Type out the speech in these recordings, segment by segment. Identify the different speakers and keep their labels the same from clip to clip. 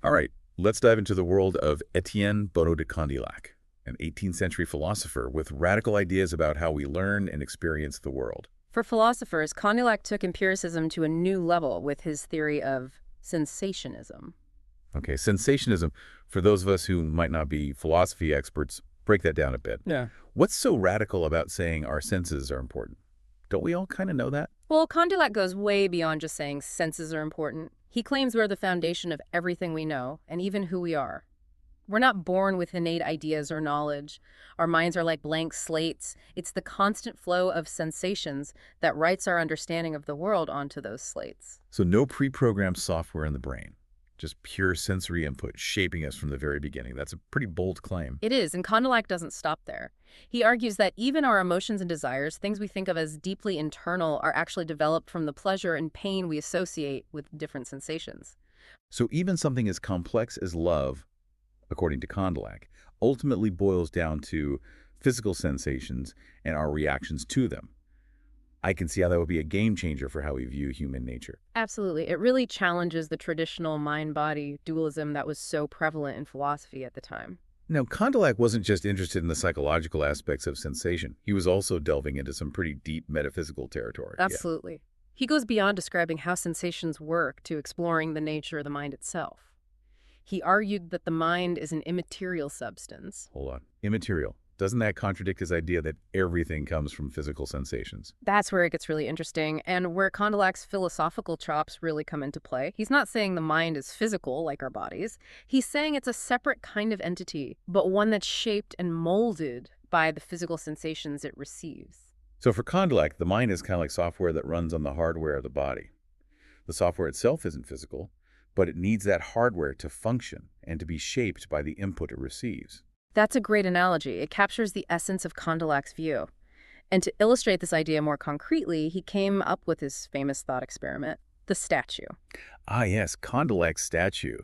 Speaker 1: All right, let's dive into the world of Etienne de Condillac, an 18th century philosopher with radical ideas about how we learn and experience the world.
Speaker 2: For philosophers, Condillac took empiricism to a new level with his theory of sensationism.
Speaker 1: Okay, sensationism, for those of us who might not be philosophy experts, break that down a bit.
Speaker 2: Yeah.
Speaker 1: What's so radical about saying our senses are important? Don't we all kind of know that?
Speaker 2: Well, Condillac goes way beyond just saying senses are important. He claims we're the foundation of everything we know, and even who we are. We're not born with innate ideas or knowledge. Our minds are like blank slates. It's the constant flow of sensations that writes our understanding of the world onto those slates.
Speaker 1: So no pre-programmed software in the brain, just pure sensory input shaping us from the very beginning. That's a pretty bold claim.
Speaker 2: It is, and Condillac doesn't stop there. He argues that even our emotions and desires, things we think of as deeply internal, are actually developed from the pleasure and pain we associate with different sensations.
Speaker 1: So even something as complex as love, according to Condillac, ultimately boils down to physical sensations and our reactions to them. I can see how that would be a game changer for how we view human nature.
Speaker 2: Absolutely. It really challenges the traditional mind-body dualism that was so prevalent in philosophy at the time.
Speaker 1: Now, Condillac wasn't just interested in the psychological aspects of sensation. He was also delving into some pretty deep metaphysical territory.
Speaker 2: Absolutely. He goes beyond describing how sensations work to exploring the nature of the mind itself. He argued that the mind is an immaterial substance.
Speaker 1: Hold on. Immaterial. Doesn't that contradict his idea that everything comes from physical sensations?
Speaker 2: That's where it gets really interesting, and where Condillac's philosophical chops really come into play. He's not saying the mind is physical, like our bodies. He's saying it's a separate kind of entity, but one that's shaped and molded by the physical sensations it receives.
Speaker 1: So for Condillac, the mind is kind of like software that runs on the hardware of the body. The software itself isn't physical, but it needs that hardware to function and to be shaped by the input it receives.
Speaker 2: That's a great analogy. It captures the essence of Condillac's view. And to illustrate this idea more concretely, he came up with his famous thought experiment, the statue.
Speaker 1: Ah, yes, Condillac's statue.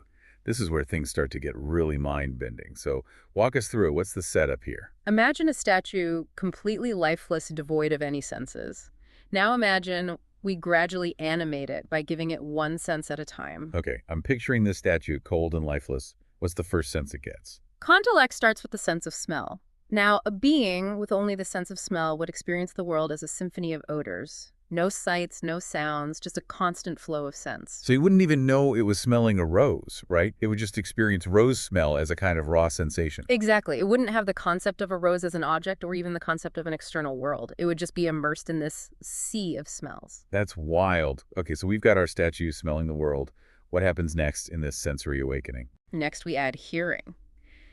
Speaker 1: This is where things start to get really mind-bending. So walk us through it. What's the setup here?
Speaker 2: Imagine a statue completely lifeless, devoid of any senses. Now imagine we gradually animate it by giving it one sense at a time.
Speaker 1: Okay, I'm picturing this statue cold and lifeless. What's the first sense it gets?
Speaker 2: Condillac starts with the sense of smell. Now, a being with only the sense of smell would experience the world as a symphony of odors. No sights, no sounds, just a constant flow of sense.
Speaker 1: So you wouldn't even know it was smelling a rose, right? It would just experience rose smell as a kind of raw sensation.
Speaker 2: Exactly. It wouldn't have the concept of a rose as an object or even the concept of an external world. It would just be immersed in this sea of smells.
Speaker 1: That's wild. Okay, so we've got our statue smelling the world. What happens next in this sensory awakening?
Speaker 2: Next, we add hearing.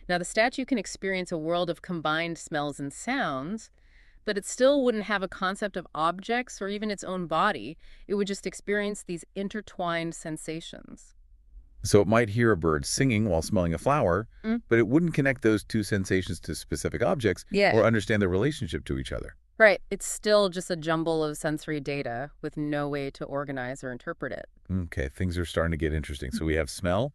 Speaker 2: Now, the statue can experience a world of combined smells and sounds, but it still wouldn't have a concept of objects or even its own body. It would just experience these intertwined sensations.
Speaker 1: So it might hear a bird singing while smelling a flower, but it wouldn't connect those two sensations to specific objects or understand their relationship to each other.
Speaker 2: Right. It's still just a jumble of sensory data with no way to organize or interpret it.
Speaker 1: Okay, things are starting to get interesting. So we have smell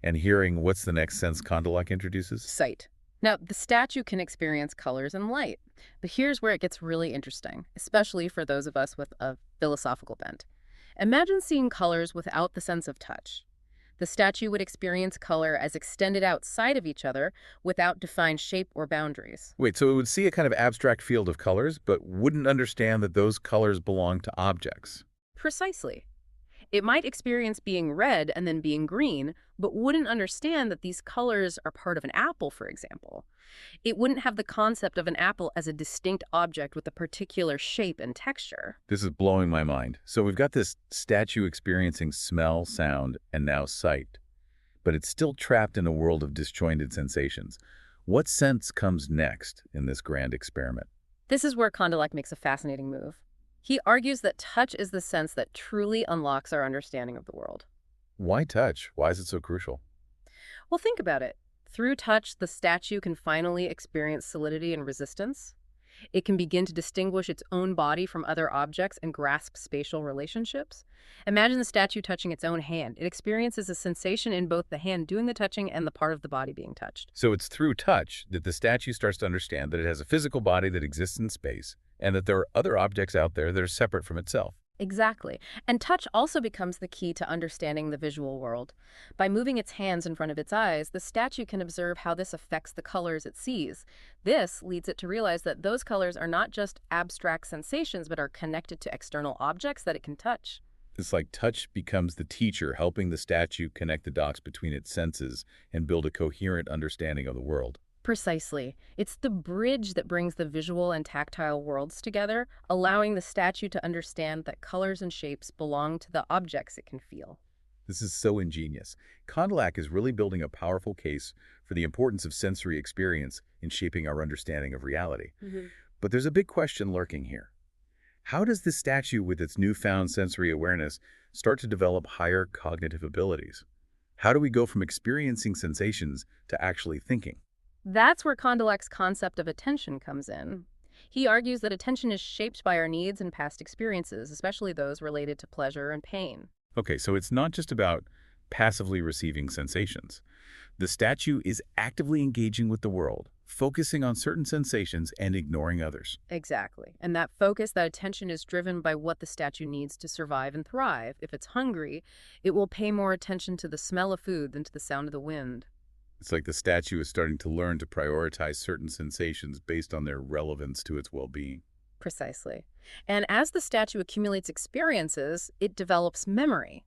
Speaker 1: and hearing. What's the next sense Condillac introduces?
Speaker 2: Sight. Now, the statue can experience colors and light, but here's where it gets really interesting, especially for those of us with a philosophical bent. Imagine seeing colors without the sense of touch. The statue would experience color as extended outside of each other without defined shape or boundaries.
Speaker 1: Wait, so it would see a kind of abstract field of colors, but wouldn't understand that those colors belong to objects.
Speaker 2: Precisely. It might experience being red and then being green, but wouldn't understand that these colors are part of an apple, for example. It wouldn't have the concept of an apple as a distinct object with a particular shape and texture.
Speaker 1: This is blowing my mind. So we've got this statue experiencing smell, sound, and now sight, but it's still trapped in a world of disjointed sensations. What sense comes next in this grand experiment?
Speaker 2: This is where Condillac makes a fascinating move. He argues that touch is the sense that truly unlocks our understanding of the world.
Speaker 1: Why touch? Why is it so crucial?
Speaker 2: Well, think about it. Through touch, the statue can finally experience solidity and resistance. It can begin to distinguish its own body from other objects and grasp spatial relationships. Imagine the statue touching its own hand. It experiences a sensation in both the hand doing the touching and the part of the body being touched.
Speaker 1: So it's through touch that the statue starts to understand that it has a physical body that exists in space, and that there are other objects out there that are separate from itself.
Speaker 2: Exactly. And touch also becomes the key to understanding the visual world. By moving its hands in front of its eyes, the statue can observe how this affects the colors it sees. This leads it to realize that those colors are not just abstract sensations, but are connected to external objects that it can touch.
Speaker 1: It's like touch becomes the teacher, helping the statue connect the dots between its senses and build a coherent understanding of the world.
Speaker 2: Precisely. It's the bridge that brings the visual and tactile worlds together, allowing the statue to understand that colors and shapes belong to the objects it can feel.
Speaker 1: This is so ingenious. Condillac is really building a powerful case for the importance of sensory experience in shaping our understanding of reality.
Speaker 2: Mhm.
Speaker 1: But there's a big question lurking here. How does this statue, with its newfound sensory awareness, start to develop higher cognitive abilities? How do we go from experiencing sensations to actually thinking?
Speaker 2: That's where Condillac's concept of attention comes in. He argues that attention is shaped by our needs and past experiences, especially those related to pleasure and pain.
Speaker 1: Okay, so it's not just about passively receiving sensations. The statue is actively engaging with the world, focusing on certain sensations and ignoring others.
Speaker 2: Exactly. And that focus, that attention is driven by what the statue needs to survive and thrive. If it's hungry, it will pay more attention to the smell of food than to the sound of the wind.
Speaker 1: It's like the statue is starting to learn to prioritize certain sensations based on their relevance to its well-being.
Speaker 2: Precisely. And as the statue accumulates experiences, it develops memory.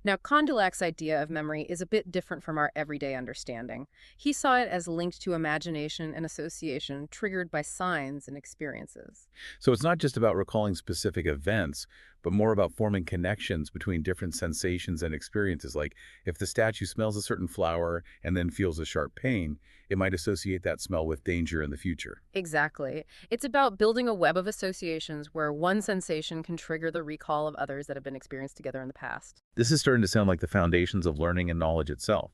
Speaker 2: Now, Condillac's idea of memory is a bit different from our everyday understanding. He saw it as linked to imagination and association triggered by signs and experiences.
Speaker 1: So it's not just about recalling specific events, but more about forming connections between different sensations and experiences. Like if the statue smells a certain flower and then feels a sharp pain, it might associate that smell with danger in the future.
Speaker 2: Exactly. It's about building a web of associations where one sensation can trigger the recall of others that have been experienced together in the past.
Speaker 1: This is starting to sound like the foundations of learning and knowledge itself.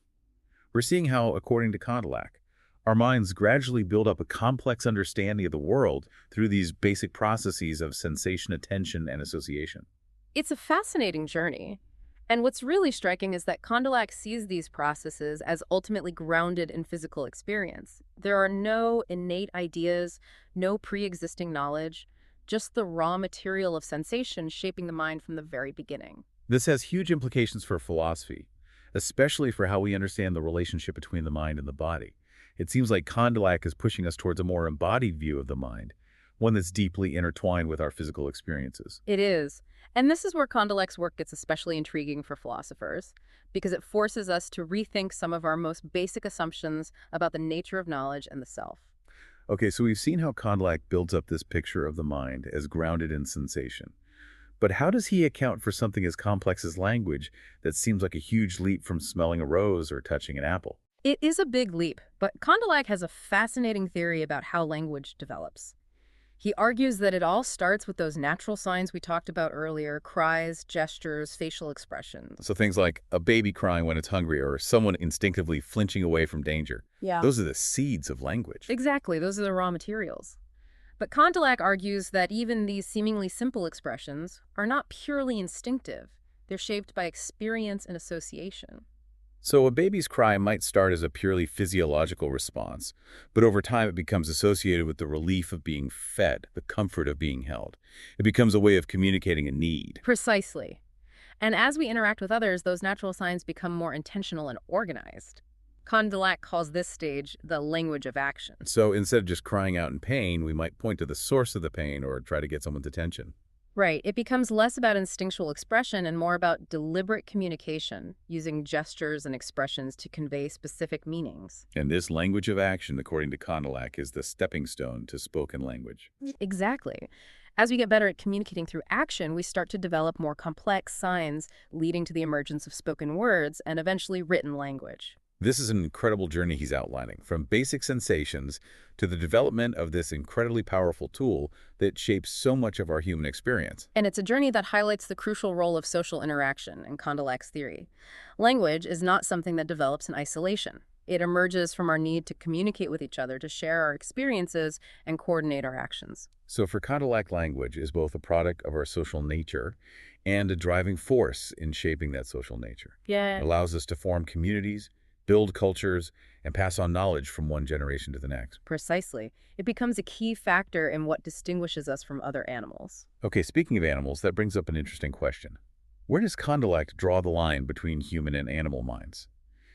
Speaker 1: We're seeing how, according to Condillac, our minds gradually build up a complex understanding of the world through these basic processes of sensation, attention, and association.
Speaker 2: It's a fascinating journey. And what's really striking is that Condillac sees these processes as ultimately grounded in physical experience. There are no innate ideas, no pre-existing knowledge, just the raw material of sensation shaping the mind from the very beginning.
Speaker 1: This has huge implications for philosophy, especially for how we understand the relationship between the mind and the body. It seems like Condillac is pushing us towards a more embodied view of the mind, one that's deeply intertwined with our physical experiences.
Speaker 2: It is. And this is where Condillac's work gets especially intriguing for philosophers, because it forces us to rethink some of our most basic assumptions about the nature of knowledge and the self.
Speaker 1: Okay, so we've seen how Condillac builds up this picture of the mind as grounded in sensation. But how does he account for something as complex as language that seems like a huge leap from smelling a rose or touching an apple?
Speaker 2: It is a big leap, but Condillac has a fascinating theory about how language develops. He argues that it all starts with those natural signs we talked about earlier: cries, gestures, facial expressions.
Speaker 1: So things like a baby crying when it's hungry or someone instinctively flinching away from danger.
Speaker 2: Yeah.
Speaker 1: Those are the seeds of language.
Speaker 2: Exactly, those are the raw materials. But Condillac argues that even these seemingly simple expressions are not purely instinctive. They're shaped by experience and association.
Speaker 1: So a baby's cry might start as a purely physiological response, but over time it becomes associated with the relief of being fed, the comfort of being held. It becomes a way of communicating a need.
Speaker 2: Precisely. And as we interact with others, those natural signs become more intentional and organized. Condillac calls this stage the language of action.
Speaker 1: So instead of just crying out in pain, we might point to the source of the pain or try to get someone's attention.
Speaker 2: Right. It becomes less about instinctual expression and more about deliberate communication, using gestures and expressions to convey specific meanings.
Speaker 1: And this language of action, according to Condillac, is the stepping stone to spoken language.
Speaker 2: Exactly. As we get better at communicating through action, we start to develop more complex signs, leading to the emergence of spoken words and eventually written language.
Speaker 1: This is an incredible journey he's outlining, from basic sensations to the development of this incredibly powerful tool that shapes so much of our human experience.
Speaker 2: And it's a journey that highlights the crucial role of social interaction in Condillac's theory. Language is not something that develops in isolation. It emerges from our need to communicate with each other, to share our experiences, and coordinate our actions.
Speaker 1: So for Condillac, language is both a product of our social nature and a driving force in shaping that social nature.
Speaker 2: Yeah.
Speaker 1: It allows us to form communities, build cultures, and pass on knowledge from one generation to the next.
Speaker 2: Precisely. It becomes a key factor in what distinguishes us from other animals.
Speaker 1: Okay, speaking of animals, that brings up an interesting question. Where does Condillac draw the line between human and animal minds?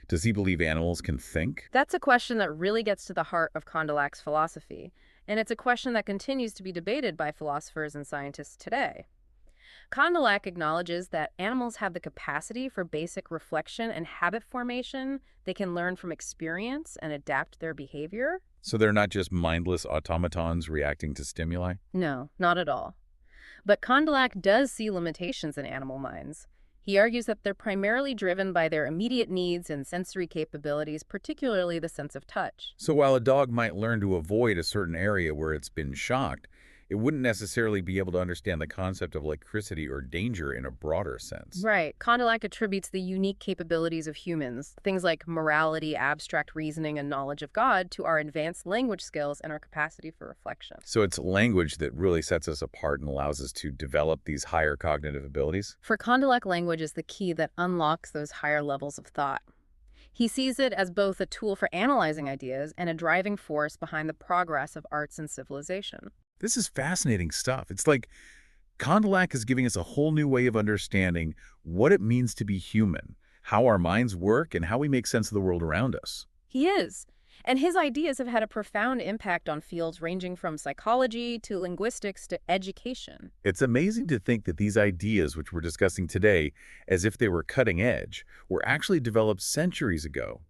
Speaker 1: Does he believe animals can think?
Speaker 2: That's a question that really gets to the heart of Condillac's philosophy, and it's a question that continues to be debated by philosophers and scientists today. Condillac acknowledges that animals have the capacity for basic reflection and habit formation. They can learn from experience and adapt their behavior.
Speaker 1: So they're not just mindless automatons reacting to stimuli?
Speaker 2: No, not at all. But Condillac does see limitations in animal minds. He argues that they're primarily driven by their immediate needs and sensory capabilities, particularly the sense of touch.
Speaker 1: So while a dog might learn to avoid a certain area where it's been shocked, it wouldn't necessarily be able to understand the concept of electricity or danger in a broader sense.
Speaker 2: Right. Condillac attributes the unique capabilities of humans, things like morality, abstract reasoning, and knowledge of God, to our advanced language skills and our capacity for reflection.
Speaker 1: So it's language that really sets us apart and allows us to develop these higher cognitive abilities?
Speaker 2: For Condillac, language is the key that unlocks those higher levels of thought. He sees it as both a tool for analyzing ideas and a driving force behind the progress of arts and civilization.
Speaker 1: This is fascinating stuff. It's like Condillac is giving us a whole new way of understanding what it means to be human, how our minds work, and how we make sense of the world around us.
Speaker 2: He is. And his ideas have had a profound impact on fields ranging from psychology to linguistics to education.
Speaker 1: It's amazing to think that these ideas, which we're discussing today, as if they were cutting edge, were actually developed centuries ago.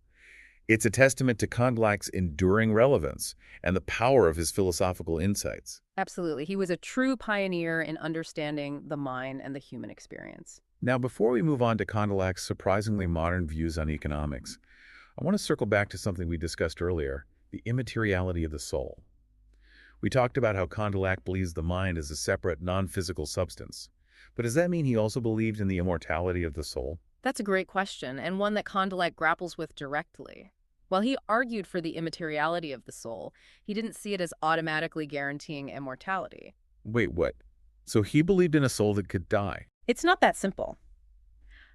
Speaker 1: It's a testament to Condillac's enduring relevance and the power of his philosophical insights.
Speaker 2: Absolutely. He was a true pioneer in understanding the mind and the human experience.
Speaker 1: Now, before we move on to Condillac's surprisingly modern views on economics, I want to circle back to something we discussed earlier, the immateriality of the soul. We talked about how Condillac believes the mind is a separate, non-physical substance. But does that mean he also believed in the immortality of the soul?
Speaker 2: That's a great question, and one that Condillac grapples with directly. While he argued for the immateriality of the soul, he didn't see it as automatically guaranteeing immortality.
Speaker 1: Wait, what? So he believed in a soul that could die?
Speaker 2: It's not that simple.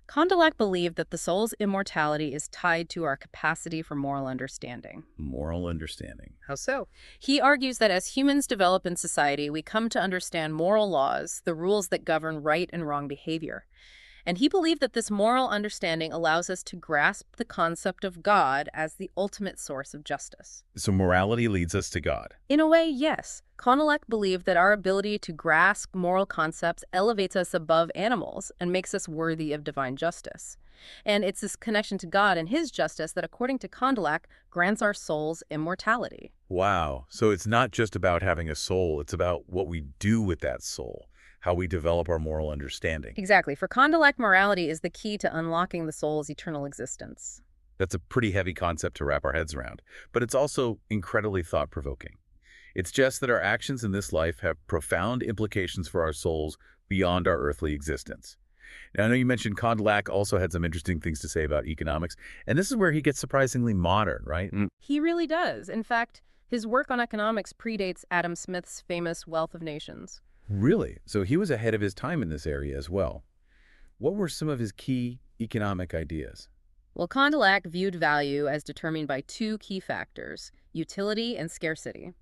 Speaker 2: Condillac believed that the soul's immortality is tied to our capacity for moral understanding.
Speaker 1: Moral understanding.
Speaker 2: How so? He argues that as humans develop in society, we come to understand moral laws, the rules that govern right and wrong behavior. And he believed that this moral understanding allows us to grasp the concept of God as the ultimate source of justice.
Speaker 1: So morality leads us to God.
Speaker 2: In a way, yes. Condillac believed that our ability to grasp moral concepts elevates us above animals and makes us worthy of divine justice. And it's this connection to God and his justice that, according to Condillac, grants our souls immortality.
Speaker 1: Wow. So it's not just about having a soul, it's about what we do with that soul, how we develop our moral understanding.
Speaker 2: Exactly. For Condillac, morality is the key to unlocking the soul's eternal existence.
Speaker 1: That's a pretty heavy concept to wrap our heads around, but it's also incredibly thought-provoking. It's just that our actions in this life have profound implications for our souls beyond our earthly existence. Now, I know you mentioned Condillac also had some interesting things to say about economics, and this is where he gets surprisingly modern, right?
Speaker 2: He really does. In fact, his work on economics predates Adam Smith's famous Wealth of Nations.
Speaker 1: Really? So he was ahead of his time in this area as well. What were some of his key economic ideas?
Speaker 2: Well, Condillac viewed value as determined by two key factors, utility and scarcity.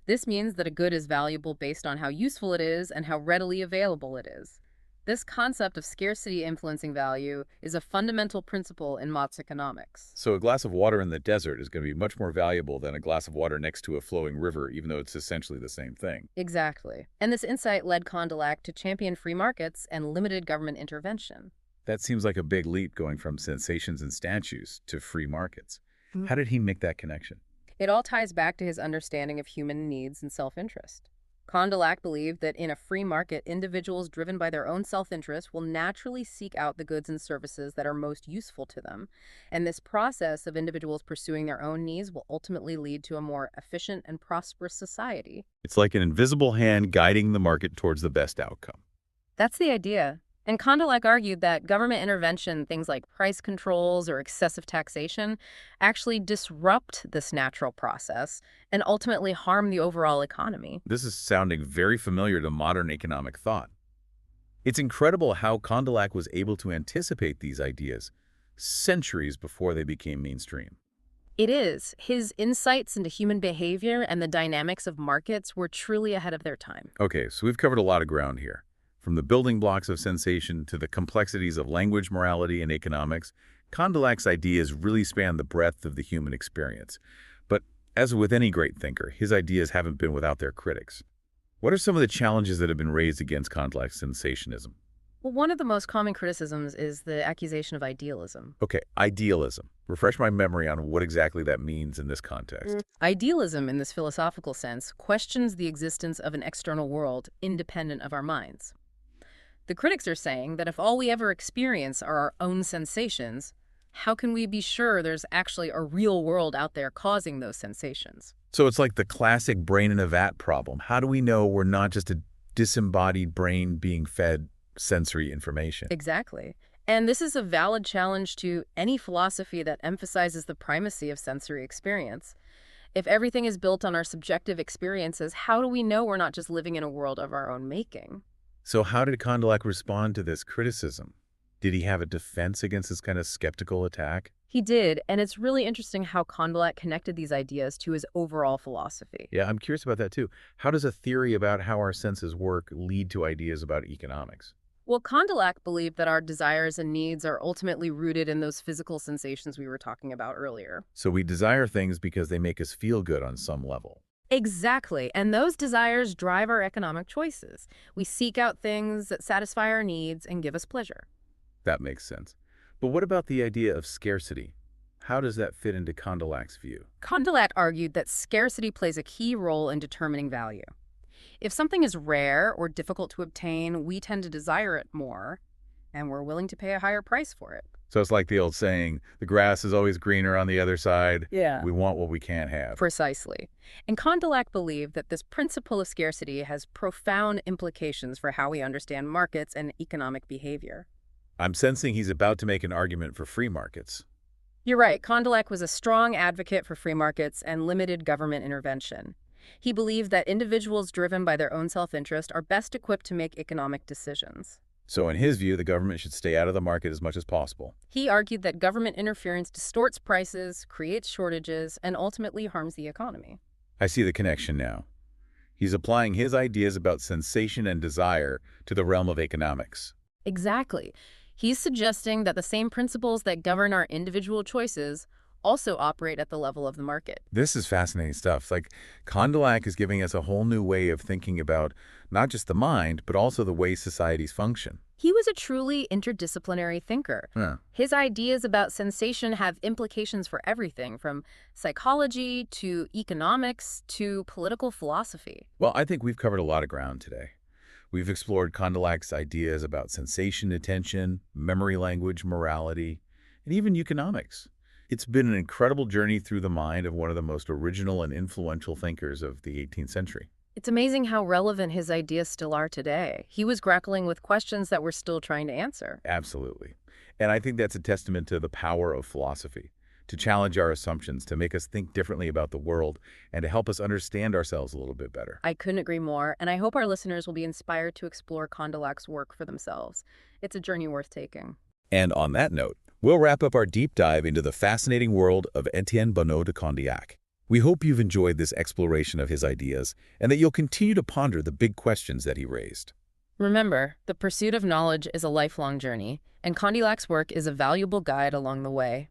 Speaker 2: This means that a good is valuable based on how useful it is and how readily available it is. This concept of scarcity influencing value is a fundamental principle in Mott's economics.
Speaker 1: So a glass of water in the desert is going to be much more valuable than a glass of water next to a flowing river, even though it's essentially the same thing.
Speaker 2: Exactly. And this insight led Condillac to champion free markets and limited government intervention.
Speaker 1: That seems like a big leap going from sensations and statues to free markets. How did he make that connection?
Speaker 2: It all ties back to his understanding of human needs and self-interest. Condillac believed that in a free market, individuals driven by their own self-interest will naturally seek out the goods and services that are most useful to them. And this process of individuals pursuing their own needs will ultimately lead to a more efficient and prosperous society.
Speaker 1: It's like an invisible hand guiding the market towards the best outcome.
Speaker 2: That's the idea. And Condillac argued that government intervention, things like price controls or excessive taxation, actually disrupt this natural process and ultimately harm the overall economy.
Speaker 1: This is sounding very familiar to modern economic thought. It's incredible how Condillac was able to anticipate these ideas centuries before they became mainstream.
Speaker 2: It is. His insights into human behavior and the dynamics of markets were truly ahead of their time.
Speaker 1: Okay, so we've covered a lot of ground here. From the building blocks of sensation to the complexities of language, morality, and economics, Condillac's ideas really span the breadth of the human experience. But as with any great thinker, his ideas haven't been without their critics. What are some of the challenges that have been raised against Condillac's sensationism?
Speaker 2: Well, one of the most common criticisms is the accusation of idealism.
Speaker 1: Okay, idealism. Refresh my memory on what exactly that means in this context.
Speaker 2: Idealism, in this philosophical sense, questions the existence of an external world independent of our minds. The critics are saying that if all we ever experience are our own sensations, how can we be sure there's actually a real world out there causing those sensations?
Speaker 1: So it's like the classic brain in a vat problem. How do we know we're not just a disembodied brain being fed sensory information?
Speaker 2: Exactly. And this is a valid challenge to any philosophy that emphasizes the primacy of sensory experience. If everything is built on our subjective experiences, how do we know we're not just living in a world of our own making?
Speaker 1: So how did Condillac respond to this criticism? Did he have a defense against this kind of skeptical attack?
Speaker 2: He did, and it's really interesting how Condillac connected these ideas to his overall philosophy.
Speaker 1: Yeah, I'm curious about that too. How does a theory about how our senses work lead to ideas about economics?
Speaker 2: Well, Condillac believed that our desires and needs are ultimately rooted in those physical sensations we were talking about earlier.
Speaker 1: So we desire things because they make us feel good on some level.
Speaker 2: Exactly, and those desires drive our economic choices. We seek out things that satisfy our needs and give us pleasure.
Speaker 1: That makes sense. But what about the idea of scarcity? How does that fit into Condillac's view?
Speaker 2: Condillac argued that scarcity plays a key role in determining value. If something is rare or difficult to obtain, we tend to desire it more, and we're willing to pay a higher price for it.
Speaker 1: So it's like the old saying, the grass is always greener on the other side.
Speaker 2: Yeah.
Speaker 1: We want what we can't have.
Speaker 2: Precisely. And Condillac believed that this principle of scarcity has profound implications for how we understand markets and economic behavior.
Speaker 1: I'm sensing he's about to make an argument for free markets.
Speaker 2: You're right. Condillac was a strong advocate for free markets and limited government intervention. He believed that individuals driven by their own self-interest are best equipped to make economic decisions.
Speaker 1: So in his view, the government should stay out of the market as much as possible.
Speaker 2: He argued that government interference distorts prices, creates shortages, and ultimately harms the economy.
Speaker 1: I see the connection now. He's applying his ideas about sensation and desire to the realm of economics.
Speaker 2: Exactly. He's suggesting that the same principles that govern our individual choices also operate at the level of the market.
Speaker 1: This is fascinating stuff. Like, Condillac is giving us a whole new way of thinking about not just the mind, but also the way societies function.
Speaker 2: He was a truly interdisciplinary thinker.
Speaker 1: Huh.
Speaker 2: His ideas about sensation have implications for everything from psychology to economics to political philosophy.
Speaker 1: Well, I think we've covered a lot of ground today. We've explored Condillac's ideas about sensation, attention, memory language, morality, and even economics. It's been an incredible journey through the mind of one of the most original and influential thinkers of the 18th century.
Speaker 2: It's amazing how relevant his ideas still are today. He was grappling with questions that we're still trying to answer.
Speaker 1: Absolutely. And I think that's a testament to the power of philosophy, to challenge our assumptions, to make us think differently about the world, and to help us understand ourselves a little bit better.
Speaker 2: I couldn't agree more, and I hope our listeners will be inspired to explore Condillac's work for themselves. It's a journey worth taking.
Speaker 1: And on that note, we'll wrap up our deep dive into the fascinating world of Etienne Bonnot de Condillac. We hope you've enjoyed this exploration of his ideas and that you'll continue to ponder the big questions that he raised.
Speaker 2: Remember, the pursuit of knowledge is a lifelong journey, and Condillac's work is a valuable guide along the way.